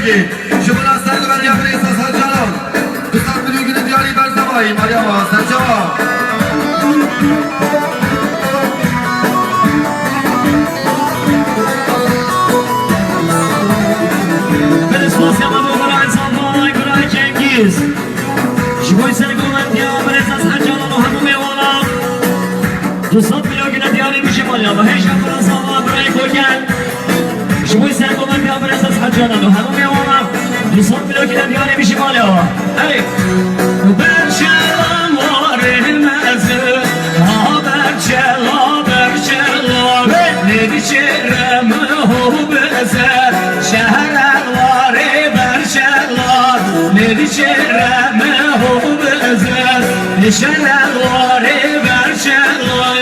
بگی شما نستر که برای امری احساس ها جلال دوستان بلوگین دیاری برزمایی مریم ها سرچوا برسپاسی همه با برای زنبای برای جنگیز شبای سرگومن دیار از هر جلال و همو میوانم دوستان بلوگین دیاری میشه مالیا و هیچم برای زنبای برای گوگل شبای سرگومن دیار از هر جلال و همو میوانم دوستان بلوگین دیاری میشه مالیا هی برچلان واره مزه ها برچلان نمیچرم هو بزر شهر واره برچلان نمیچرم هو بزر شهر واره برچلان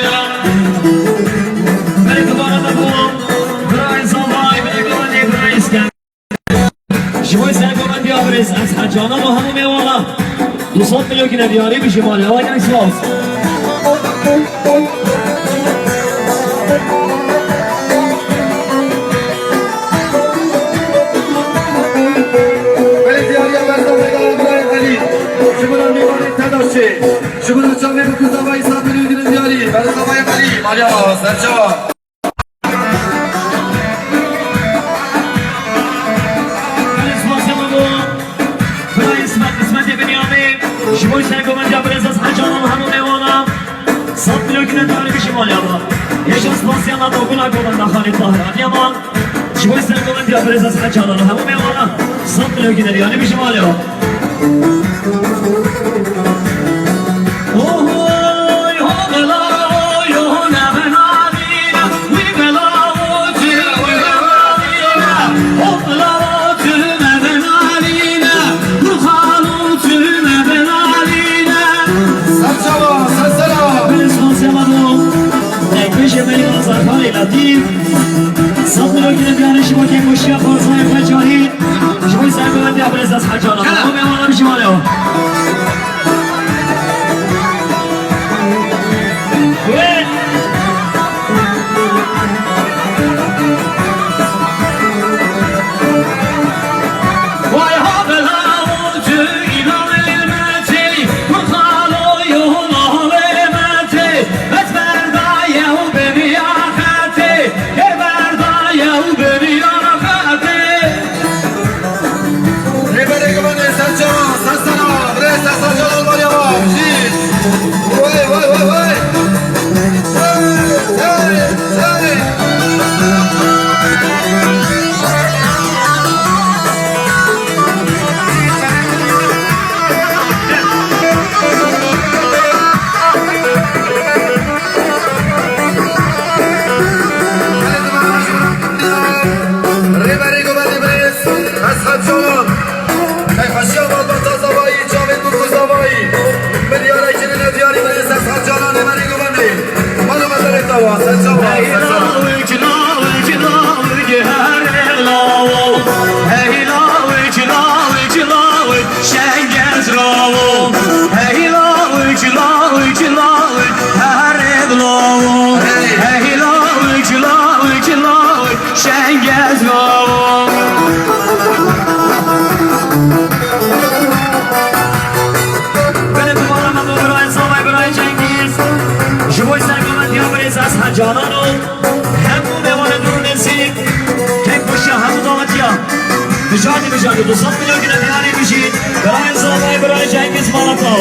برای دوباره بگم برای زنبای برای اسکن شمای سرگومن دیابرز از حجانا با همون میوانا دوستان میلیون که ندیاری بیشه مالی های نکس باز ولی دیاری هم برزم بگرم برای خلی شما میوانی تداشه شما چاقه بکوزا و ایسا بلوگین دیاری برزم های خلی مریم ها سرچوا شمای سرگومن جابرز از حجانم همون میوانم صد میلیون داری بیشی مالی آبا یش از پاسی هم با گناه گومن نخانی طاهرانی اما شمای سرگومن جابرز از حجانم همون میوانم صد میلیون داری بیشی مالی آبا صد میلیون دیاری شما که مشکل خورزهای فجاهی شمای سرگومن دیابرز از حجانم همون میوانم بیشی مالی آبا جانانو همون میوانه دور نزید که کشی همون دامتیا بجانی دوستان میلیون که دیاری میشید برای زنبای برای جنگیز مالتا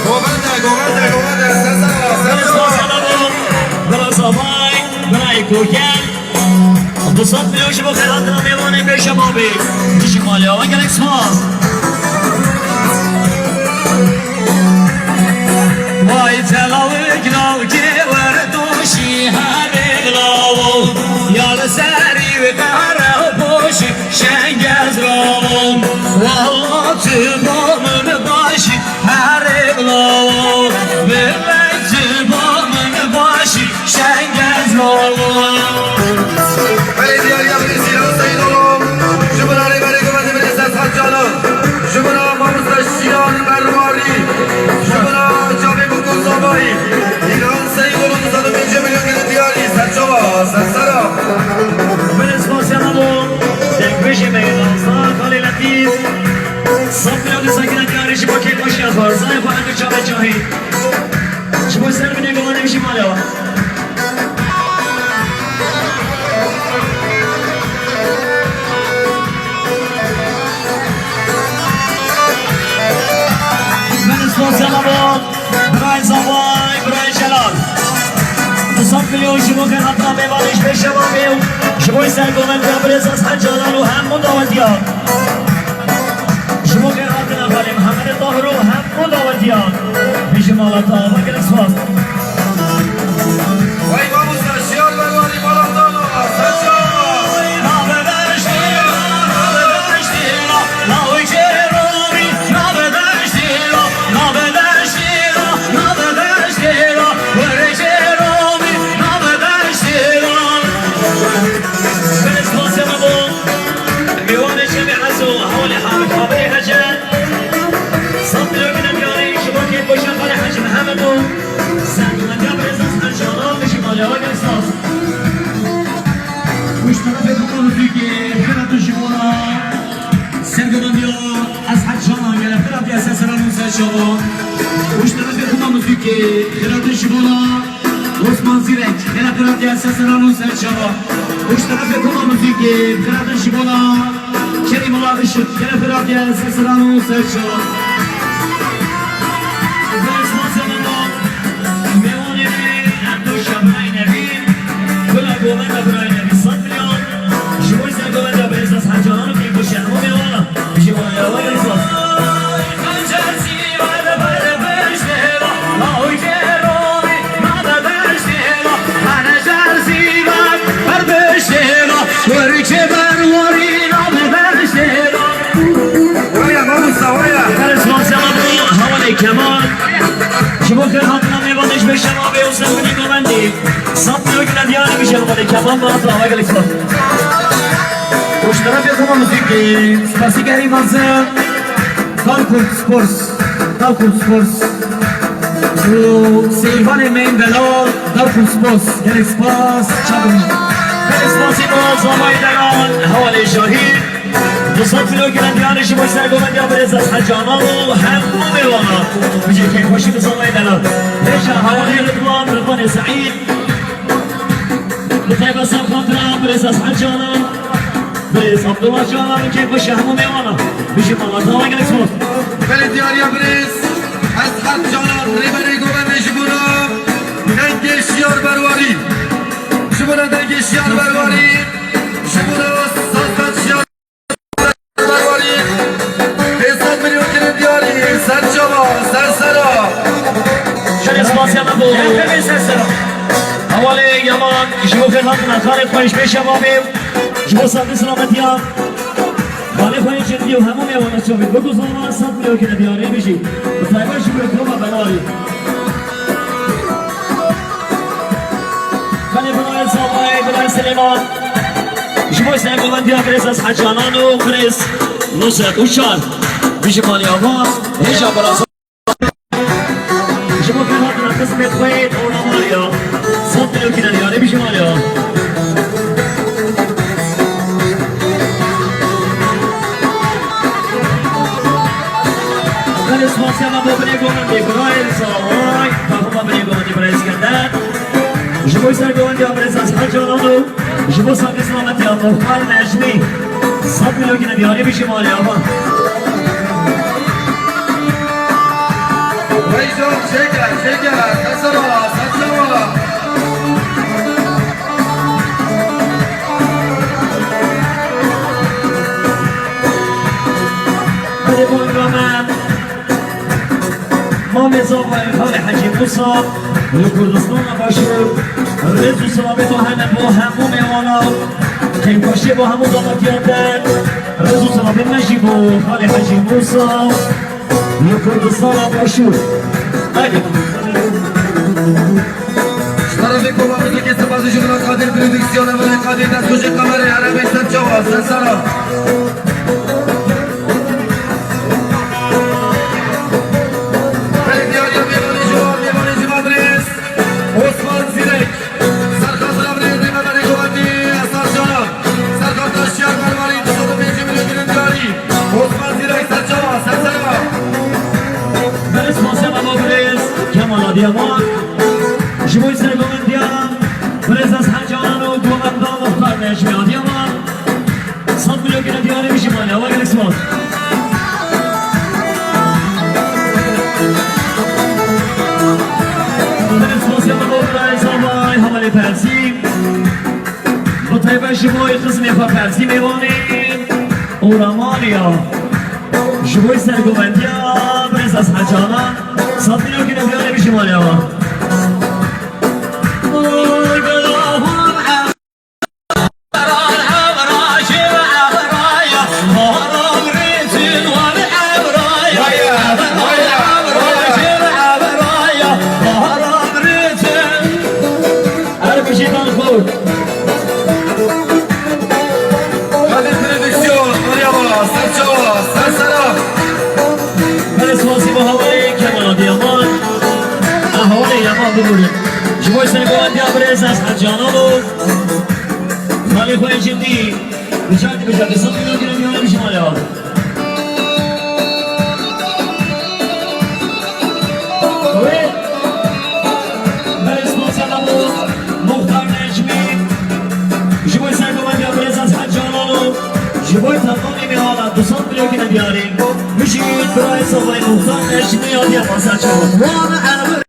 گوبنده برای زنبای برای کوکن دوستان میلیون شما خیلات را میوانه به شما بی میشی مالی ها و گلکس ماز وای تلاوی گناو که وردوشی همه گلاو یال سری و قره و پوشی شنگز راو والله تبامن باشی هر گلاو ببین تبامن باشی شنگز راو ولی دیاری هم نیستی رو سید آلام شبرانی برای گمده بریست از حد جلال شبران ماموز شیران برماری شبران ایران سعی قلوب 205 میلیون دیاری سرچوا سرسرا برسپاسی همه میلیون شما که حتما ببانش به شما بیو شما سرگومن که برز از حجالان و هم مداوتیان شما که حتما نفریم همه ظاهر و هم مداوتیان پیش مالتا و گرک سواست وای بابوس اشیار برواری بالاندانا سرچالا Osman Zirek, yine Kıratya Sesenan'ın serçava. Uç tarafı kuma müziği, Kıratya Şibona. Kerim Allah Işık, yine Kıratya Sesenan'ın serçava. Osman Semen'den, Meonevi, Enduşa Braynevi, Kula Govenda Braynevi, Satmilyon. Şiboysa Govenda Brezas Hacan'ın bir kuşanı mı Meona? Şibona yava yazmaz. Kemal Şibo kırhatına mevanış ve şemabe olsa beni gömendi Satmıyor ki ne diyani bir şemabe Kemal bana tava gelik sor Uç taraf yakama müzik Spasi geri mazı Dalkurt Sports Seyvan emeğin belal Dalkurt Sports Gerek spas Çabın Gerek spasi bana zamayı deran Havale şahit دوستان که ندیانه شما سرگومن یا برز از حجانا و همه میوانا بجه که خوشی بزنوی دلال هشا حوالی رضوان سعید بطیب سب کنترا برز از حجانا برز عبدالله جانا که خوشی همه میوانا بجه مالازا و گلک سموت بله دیاریا برز از حجانا ریبری گومن شبونا دنگ شیار برواری شبونا دنگ شیار برواری شبونا سازد شیار حواله یمان شما خدمت نخواهد خواهش به شما بیم شما سبت سلامتی هم خاله خواهی چندی و همون میوانه چوبید بگو زمان سب میلیو که ندیانه بشی و طیبه شما کنم و بناری خاله بنای زمان بنای سلیمان شما سنگومندی ها برس از حجانان و برس نصرت اوشار بیش مالی آبا هیچا براسا شما خدمت قسمت خواهید اونا مالیا صد میلیون که ندیانه بیش مالیا اسماسی هم با بنی گومندی برای رساوای با بنی گومندی برای اسکندر شما سرگومندی هم برس از حجانانو شما ساق اسلامتی هم مختار نجمی صد میلیون که ندیانه بیش مالیا Reyzon şeker, kasara, saçlama. Hadi boyuncamen Mamezov ve Khali Hacı Musa Kurdistan'a başvur Rezu Salabet o hemen bu hemu mevana Kim başı bu hemu zamantiyaten Rezu Salabet meşi bu Khali Hacı Musa Kurdistan'a başvur Haydi Tarafı kovamızı kesip azı şuna Kadir prodüksiyonu ve Kadir'den sucuk kamerayı arabeşten çava, sen sana. Belediye Mevanici Madres, Osman Zirek, Sarkasın Abrez, Mevanici Kovati, Asar Canım, Sarkar Taşyar Mervari, Tututu Benci Mülükünün Gari, Osman Zirek, sen çava, sen sana. Ben اسماسم اما برز کمال آدیامان شبوی سرگومندیان برز از حجانان و گومندان مختار نشمی آدیان بطيبة شبوي قسمي ففرسي ميوانين ورمانيا شبوي سرقو بنديا برز از حجانا صدقينو كده بياني بشماليا Hadi prodüksiyon, oraya bak, Serçava, Sersera. برسواسی با هوای کمالا دیامان احوال یمان ببوریم جوای سنگوان دیا برز از حجانا بود خالی خواه جندی بچردی بچردی سامی رو گیرم یانه بشمالی ها برسواسی با بود مختار نجمی جوای سنگوان دیا برز از حجانا بود جوای تقامی میهالا 200 میلیون که بیاریم بشید برای صفای مختار نجمی ها دیا پاسر چود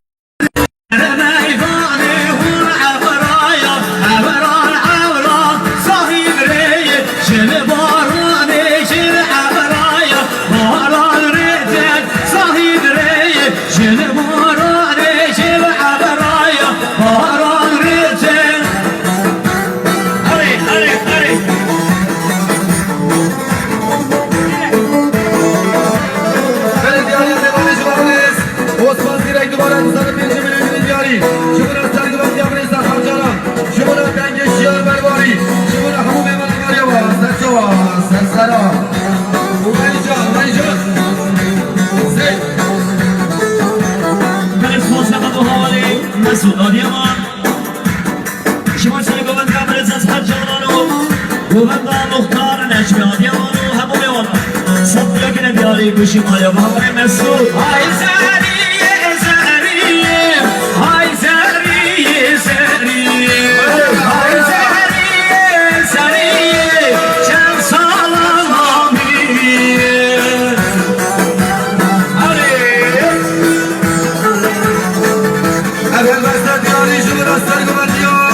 Belediye Devane Civarınız, Osman Zirek Duvarı, 95 milyon diyari. Şubura Sergüven Diyabreza Harcanan, Şubura Benge Şiyar Berbari, Şubura Hamu Mehmet Karyava, Serçava, Sersera. Umaycan, Zey. برسواسی با حوالی مسعود آدیامان شما سرگوان کامرز از حجانانو گوهن با مختار نجمی آدیامانو همو میوانا صد یا که نبیاری گوشی مالیا با حوالی مسعود های زریه زریه های زریه زریه های زریه زریه چند سالم آمیه Evvel Beste diyari, Şubura Sergüven Diyar.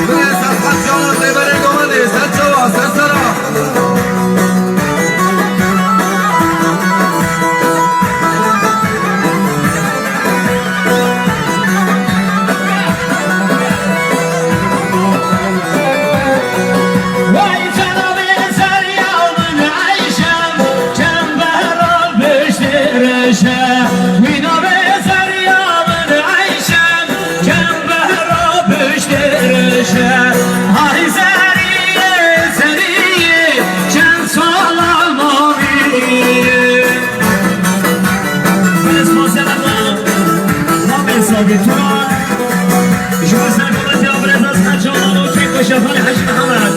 Ve Serhat Canan Devane Govani, Serçava, Sersera. وای جناب زریان عیشم چنبرا بشترشه وینا به زریان عیشم چنبرا بشترشه های زریه زریه چند سالم آمیه برسواسی ما بساقی توران شما سرگوان دیابرز از حجانان و کیک و شفال حج محمد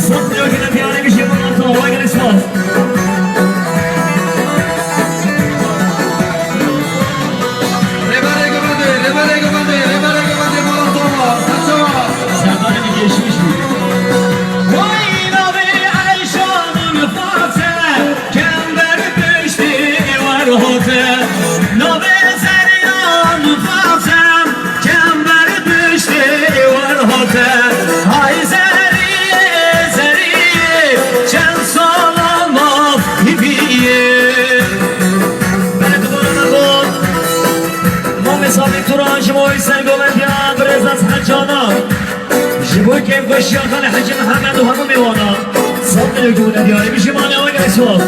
صد یا که نبیانه میشه با تو آقای گرسواز Revere Govani, Molatova, Serçava. سردار میگشمیش بود وای نابی عیشانون فاته کمبر پشتی ورهاته نابی زریان فاتم کمبر پشتی ورهاته های زریه زریه چند سالم آفیبیه بله دوباره نبود ما مثالی توران شمایی سرگومت یا برز از حجانا شبوی که گوشی آخان حج محمد و همون میوانا صد میلیون جمعه دیاری میشه مانه آقای گریسواز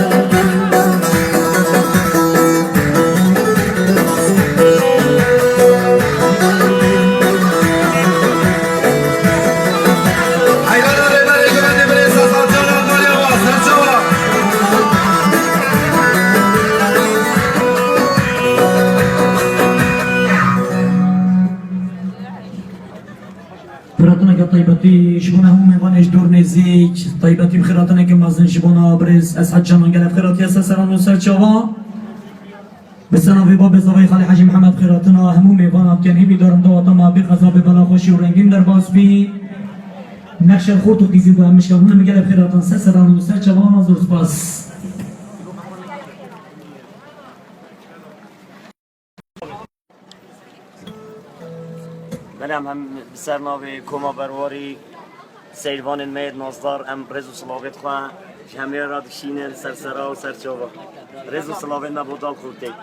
Aylara Revere Govani, Breza Harcanan, Karyava, Serçava. خيراتنا كطيبتي شبونا هم يبانيش دور نزيك طيبتي بخيراتنا كمازن شبونا برز اسعد جانان قلب خيراتي اساسران وسر شوا بسنا في باب زوي خالي حاجي محمد خيراتنا هموم يبانا بكن هبي دارم دوات ما بغزا ببلا خوشي ورنگين در باس بي نقش الخوت و قيزي بها مشكلون مقلب خيراتنا اساسران وسر شوا زور سباس من هم سرناوی کما برواری سیروان مید نازدار ام رز و سلاوت خواه همه را دشینه سرسرا و سرچوبا رز و سلاوت نبودال خورده